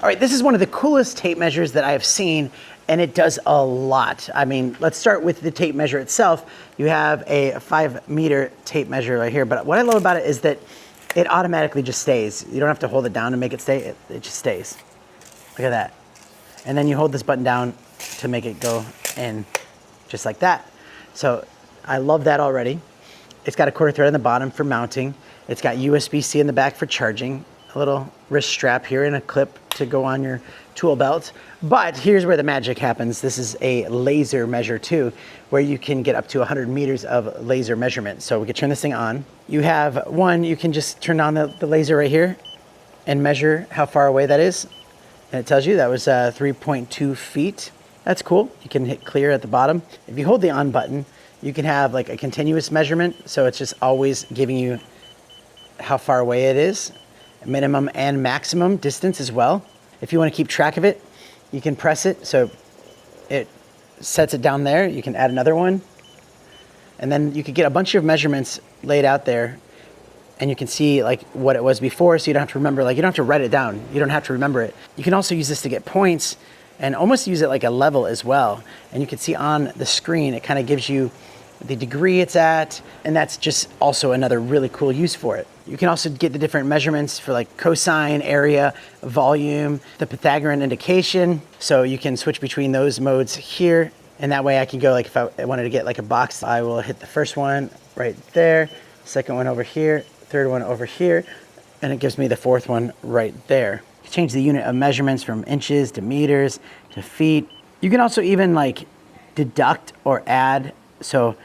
All right, this is one of the coolest tape measures that I have seen, and it does a lot. I mean, let's start with the tape measure itself. You have a 5-meter tape measure right here, but what I love about it is that it automatically just stays. You don't have to hold it down to make it stay, it just stays. Look at that. And then you hold this button down to make it go in just like that. So I love that already. It's got a quarter thread on the bottom for mounting. It's got USB-C in the back for charging, a little wrist strap here and a clip to go on your tool belt. But here's where the magic happens. This is a laser measure too, where you can get up to 100 meters of laser measurement. So we can turn this thing on. You have one, you can just turn on the laser right here and measure how far away that is. And it tells you that was 3.2 feet. That's cool. You can hit clear at the bottom. If you hold the on button, you can have like a continuous measurement. So it's just always giving you how far away it is, minimum and maximum distance as well. If you want to keep track of it, you can press it so it sets it down there. You can add another one. And then you could get a bunch of measurements laid out there, and you can see like what it was before, so you don't have to remember, like you don't have to write it down. You don't have to remember it. You can also use this to get points and almost use it like a level as well. And you can see on the screen, it kind of gives you the degree it's at, and that's just also another really cool use for it. You can also get the different measurements for like cosine, area, volume, the Pythagorean indication. So you can switch between those modes here. And that way I can go, like if I wanted to get like a box, I will hit the first one right there, second one over here, third one over here, and it gives me the fourth one right there. You change the unit of measurements from inches to meters to feet. You can also even like deduct or add. So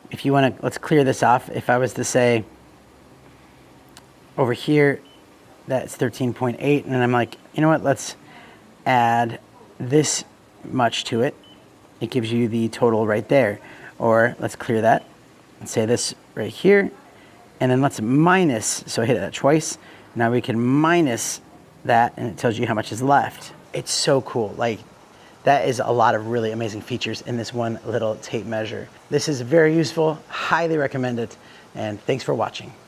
if you want to, let's clear this off. If I was to say over here, that's 13.8, and I'm like, you know what, let's add this much to it. It gives you the total right there. Or let's clear that and say this right here, and then let's minus, so I hit it twice. Now we can minus that, and it tells you how much is left. It's so cool. Like, that is a lot of really amazing features in this one little tape measure. This is very useful, highly recommend it, and thanks for watching.